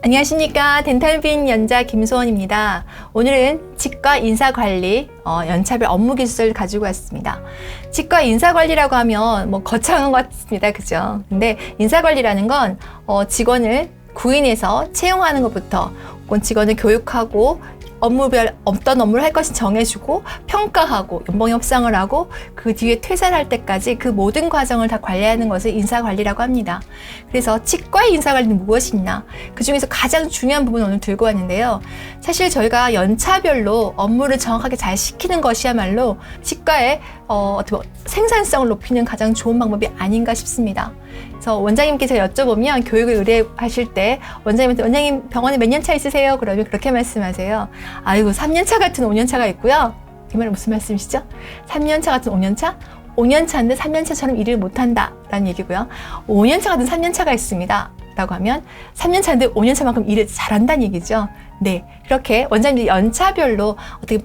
안녕하십니까. 덴탈빈 연자 김소원입니다. 오늘은 치과 인사관리 연차별 업무기술을 가지고 왔습니다. 치과 인사관리라고 하면 거창한 것 같습니다. 그죠? 근데 인사관리라는 건 직원을 구인해서 채용하는 것부터 혹은 직원을 교육하고 업무별 어떤 업무를 할 것인지 정해주고 평가하고 연봉 협상을 하고 그 뒤에 퇴사를 할 때까지 그 모든 과정을 다 관리하는 것을 인사관리라고 합니다. 그래서 치과의 인사관리는 무엇이 있나? 그 중에서 가장 중요한 부분을 오늘 들고 왔는데요. 사실 저희가 연차별로 업무를 정확하게 잘 시키는 것이야말로 치과의 생산성을 높이는 가장 좋은 방법이 아닌가 싶습니다. 그래서 원장님께서 여쭤보면 교육을 의뢰하실 때 원장님한테 원장님 병원에 몇 년 차 있으세요? 그러면 그렇게 말씀하세요. 아이고 3년 차 같은 5년 차가 있고요. 이 말은 무슨 말씀이시죠? 3년 차 같은 5년 차? 5년 차인데 3년 차처럼 일을 못한다 라는 얘기고요. 5년 차 같은 3년 차가 있습니다 라고 하면 3년 차인데 5년 차만큼 일을 잘한다는 얘기죠. 네, 그렇게 원장님들이 연차별로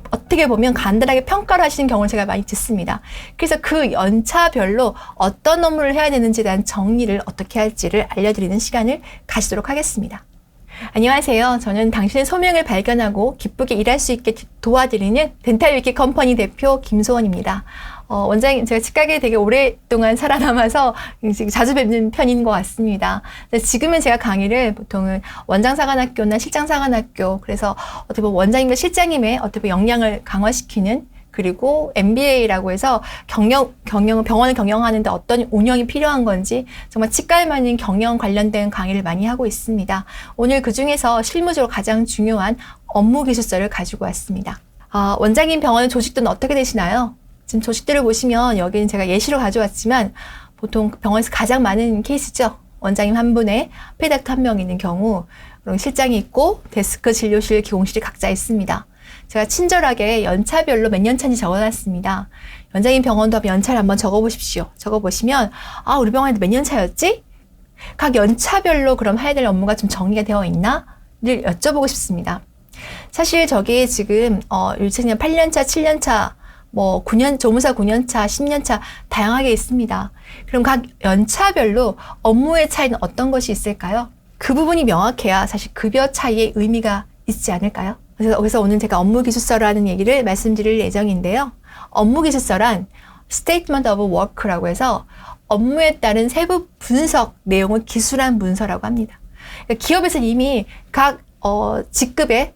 어떻게 보면 간단하게 평가를 하시는 경우를 제가 많이 듣습니다. 그래서 그 연차별로 어떤 업무를 해야 되는지에 대한 정리를 어떻게 할지를 알려드리는 시간을 가지도록 하겠습니다. 안녕하세요. 저는 당신의 소명을 발견하고 기쁘게 일할 수 있게 도와드리는 덴탈위키 컴퍼니 대표 김소원입니다. 원장님, 제가 치과계에 되게 오랫동안 살아남아서 자주 뵙는 편인 것 같습니다. 지금은 제가 강의를 보통은 원장사관학교나 실장사관학교, 그래서 어떻게 보면 원장님과 실장님의 어떻게 보면 역량을 강화시키는, 그리고 MBA라고 해서 병원을 경영하는데 어떤 운영이 필요한 건지 정말 치과에 맞는 경영 관련된 강의를 많이 하고 있습니다. 오늘 그 중에서 실무적으로 가장 중요한 업무 기술서를 가지고 왔습니다. 원장님 병원의 조직도는 어떻게 되시나요? 지금 조직들을 보시면 여기는 제가 예시로 가져왔지만 보통 병원에서 가장 많은 케이스죠. 원장님 한 분에 페닥터 한 명 있는 경우, 그리고 실장이 있고 데스크, 진료실, 기공실이 각자 있습니다. 제가 친절하게 연차별로 몇 년 차인지 적어놨습니다. 원장님 병원도 연차를 한번 적어보십시오. 적어보시면 우리 병원에도 몇 년 차였지? 각 연차별로 그럼 해야 될 업무가 좀 정리가 되어 있나? 를 여쭤보고 싶습니다. 사실 저기 지금 그냥 8년 차, 7년 차, 9년, 조무사 9년 차, 10년 차 다양하게 있습니다. 그럼 각 연차별로 업무의 차이는 어떤 것이 있을까요? 그 부분이 명확해야 사실 급여 차이의 의미가 있지 않을까요? 그래서 오늘 제가 업무 기술서라는 얘기를 말씀드릴 예정인데요. 업무 기술서란 Statement of Work라고 해서 업무에 따른 세부 분석 내용을 기술한 문서라고 합니다. 그러니까 기업에서 이미 각 직급에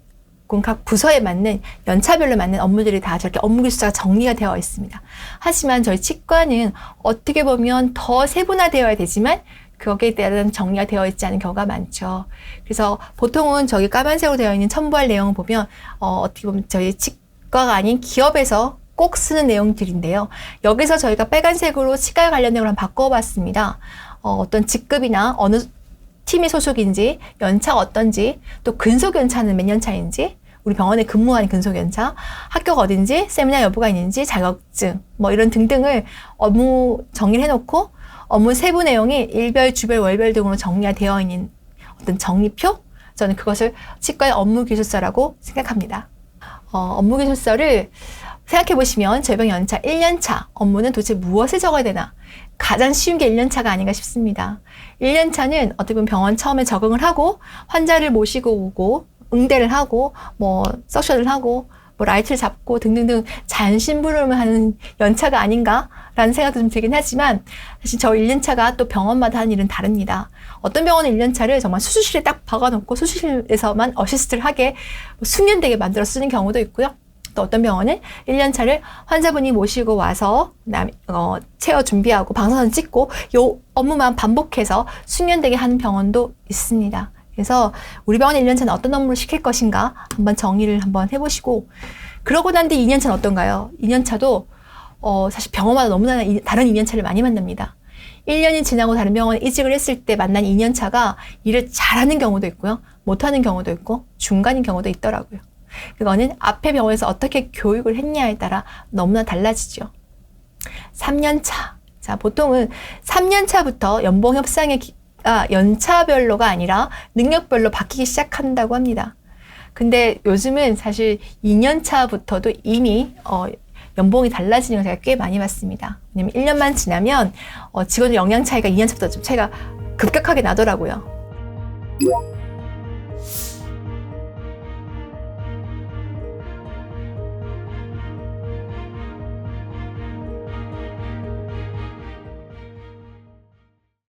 각 부서에 맞는 연차별로 맞는 업무들이 다 저렇게 업무 기술서가 정리가 되어 있습니다. 하지만 저희 치과는 어떻게 보면 더 세분화되어야 되지만 거기에 대한 정리가 되어 있지 않은 경우가 많죠. 그래서 보통은 저기 까만색으로 되어 있는 첨부할 내용을 보면 어떻게 보면 저희 치과가 아닌 기업에서 꼭 쓰는 내용들인데요. 여기서 저희가 빨간색으로 치과에 관련된 걸 한번 바꿔봤습니다. 어떤 직급이나 어느 팀이 소속인지, 연차가 어떤지, 또 근속연차는 몇 년 차인지, 우리 병원에 근무하는 근속연차, 학교가 어딘지, 세미나 여부가 있는지, 자격증, 이런 등등을 업무 정리를 해놓고 업무 세부 내용이 일별, 주별, 월별 등으로 정리가 되어 있는 어떤 정리표? 저는 그것을 치과의 업무 기술서라고 생각합니다. 업무 기술서를 생각해 보시면 저희 병원 연차 1년차 업무는 도대체 무엇을 적어야 되나? 가장 쉬운 게 1년차가 아닌가 싶습니다. 1년차는 어떻게 보면 병원 처음에 적응을 하고 환자를 모시고 오고 응대를 하고 석션을 하고 라이트를 잡고 등등등 잔심부름을 하는 연차가 아닌가라는 생각도 좀 들긴 하지만 사실 저 1년차가 또 병원마다 하는 일은 다릅니다. 어떤 병원은 1년차를 정말 수술실에 딱 박아놓고 수술실에서만 어시스트를 하게 숙련되게 만들어 쓰는 경우도 있고요. 또 어떤 병원은 1년차를 환자분이 모시고 와서 체어 준비하고 방사선 찍고 요 업무만 반복해서 숙련되게 하는 병원도 있습니다. 그래서 우리 병원의 1년차는 어떤 업무를 시킬 것인가 한번 정의를 한번 해보시고, 그러고 난 뒤 2년차는 어떤가요? 2년차도 사실 병원마다 너무나 다른 2년차를 많이 만납니다. 1년이 지나고 다른 병원에 이직을 했을 때 만난 2년차가 일을 잘하는 경우도 있고요. 못하는 경우도 있고 중간인 경우도 있더라고요. 그거는 앞에 병원에서 어떻게 교육을 했냐에 따라 너무나 달라지죠. 3년차. 자, 보통은 3년차부터 연봉 협상의 연차별로가 아니라 능력별로 바뀌기 시작한다고 합니다. 근데 요즘은 사실 2년차부터도 이미 연봉이 달라지는 걸 제가 꽤 많이 봤습니다. 왜냐면 1년만 지나면 직원들 역량 차이가 2년차부터 좀 차이가 급격하게 나더라고요.